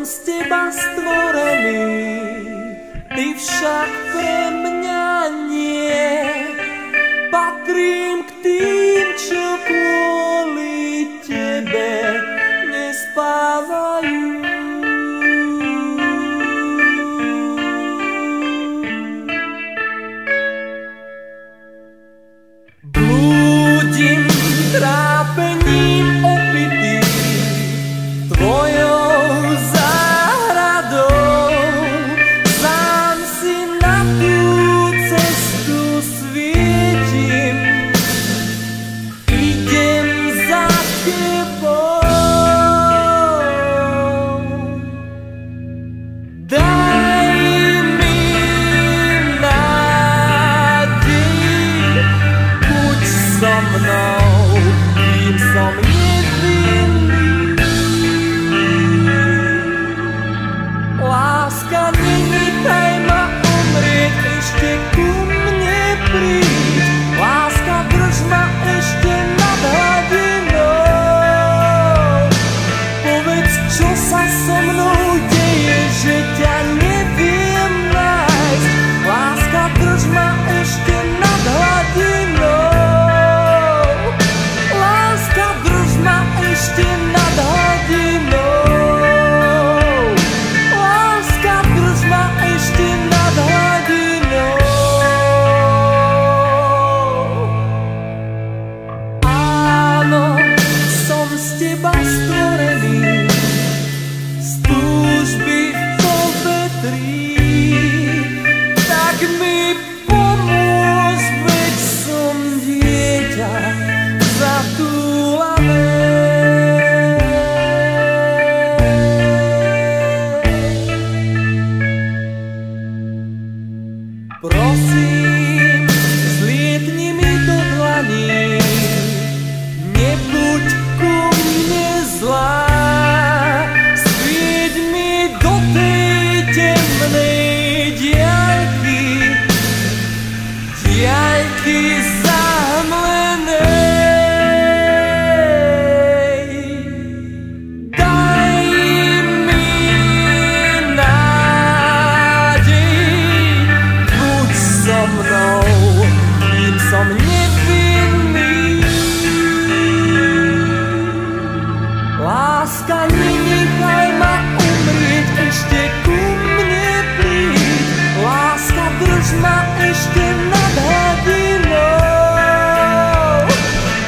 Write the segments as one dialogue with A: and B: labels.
A: z teba stvorený, ty však pre mňa nie. Patrím k tým, čo kvôli tebe nespávajú. Blúdim trápením opitý tvojou záhradou. Sám si na tú cestu svietim, idem za tebou. Daj mi nádej, buď so mnou, kým som nevinný. Láska, nenechaj ma umrieť, ešte ku mne príď. Láska, drž ma ešte nad hladinou. Povedz, čo sa so mnou deje, že ťa neviem nájsť. Láska, drž ma ešte nad hladinou. Láska, drž ma ešte nad hladinou. Láska, drž ma ešte nad hladinou. Áno, som z teba stvorený, z túžby v povetrí. Tak mi pomôž, veď som dieťa zatúlané. Prosím, zlietni mi do dlaní, nebuď ku mne zlá. Svieť mi do tej temnej diaľky, diaľky zahmlenej. Daj mi nádej, buď so mnou, kým som nevinný. Láska, nenechaj ma umrieť, ešte ku mne príď. Láska, drž ma ešte nad hladinou.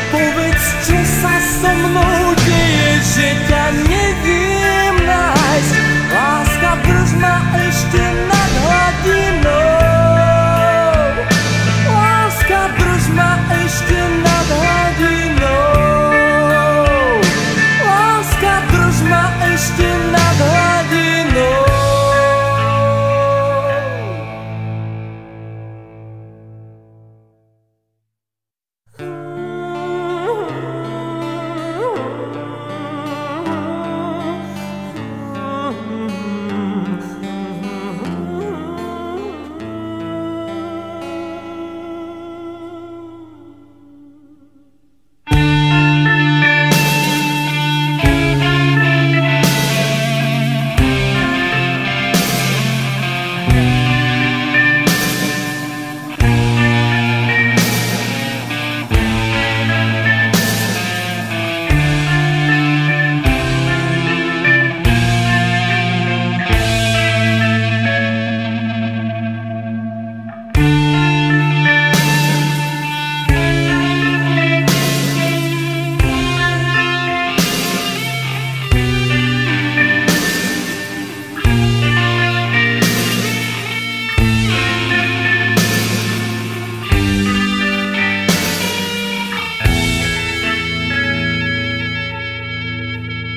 A: Povedz, čo sa so mnou deje, že ťa neviem nájsť. Láska, drž ma ešte nad hladinou. Láska, drž ma ešte nad hladinou. Láska, drž ma ešte nad hladinou.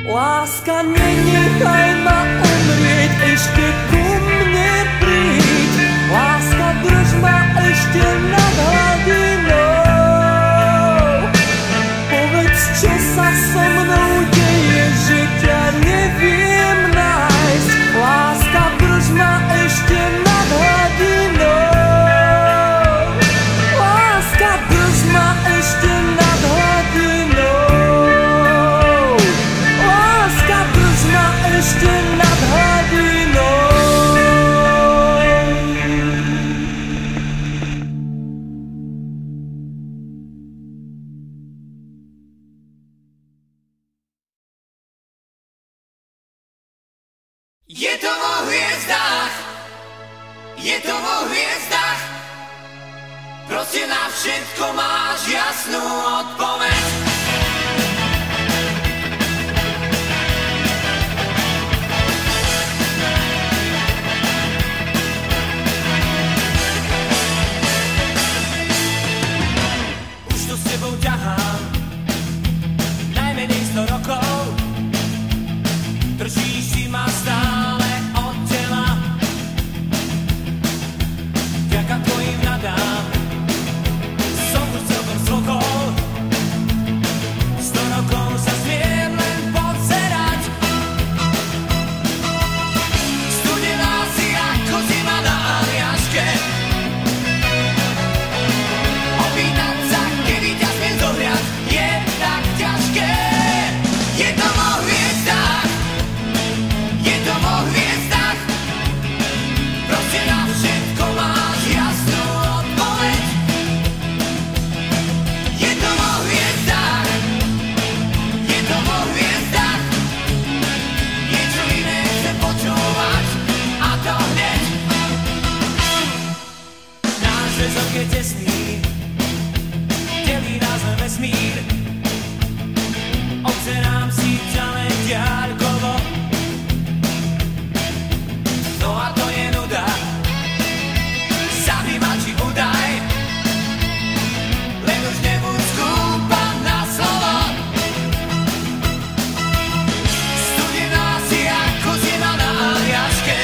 A: Láska, nenechaj ma umrieť, ešte ku mne príď. Láska, drž ma ešte nad hladinou. Povedz, čo sa so mnou deje, že ťa neviem nájsť. Láska, drž ma ešte nad hladinou. Láska, drž ma ešte nad hladinou. Láska, drž ma ešte nad hladinou. Je to vo hviezdách, je to vo hviezdách, proste na všetko máš jasnú odpoveď. Už to s tebou ťahám najmenej 100 rokov, držíš si ma stále od tela. Vďaka tvojim radám som tu celkom zvlkol. 100 rokov sa smiem len pozerať. Studená si ako zima na Aliaške. Opýtať sa, kedy ťa smiem zohriať, je tak ťažké. Je to vo hviezdách, je to vo hviezdách, proste na všetko máš jasnú odpoveď. Je to vo hviezdách, je to vo hviezdách, niečo iné chcem počúvať, a to hneď. Náš väzok je tesný, delí nás len vesmír, obzerám si ťa len ďalkovo. No a to je nuda, sami ma či udaj, len už nebuď skúpa na slovo. Studená si ako zima na Aliaške.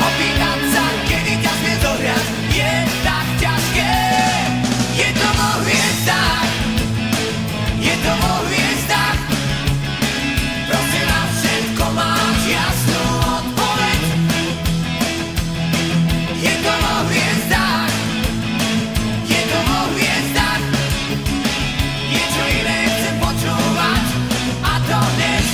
A: Opýtať sa, kedy ťa smiem zohriať, je tak ťažké. Je to vo hviezdách, je to vo hviezdách, proste na všetko máš jasnú odpoveď. Je to vo hviezdách, je to vo hviezdách, niečo iné chcem počúvať, a to hneď.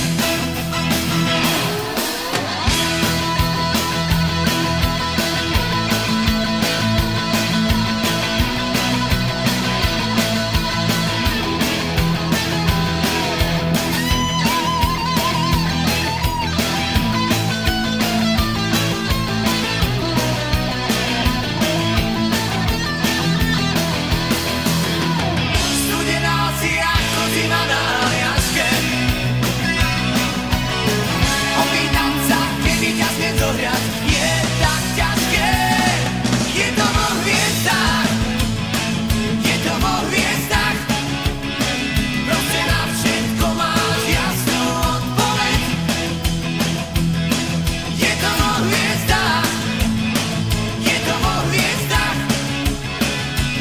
A: Studená si ako zima na Aliaške. Opýtať sa, kedy ťa smiem zohriať, je tak ťažké. Je to vo hviezdách, je to vo hviezdách, proste na všetko máš jasnú odpoveď. Je to vo hviezdách, je to vo hviezdách,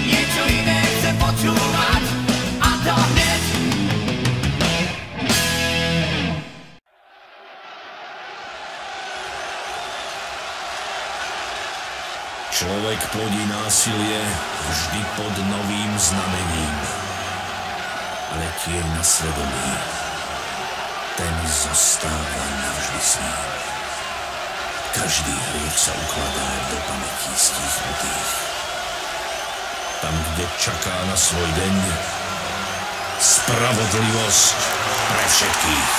A: niečo iné chcem počúvať, a to hneď.
B: Človek plodí násilie vždy pod novým znamením, ale tieň na svedomí, ten zostáva navždy s ním. Každý hriech sa ukladá do pamätí stíchnutých. Tam, kde čaká na svoj deň spravodlivosť pre všetkých.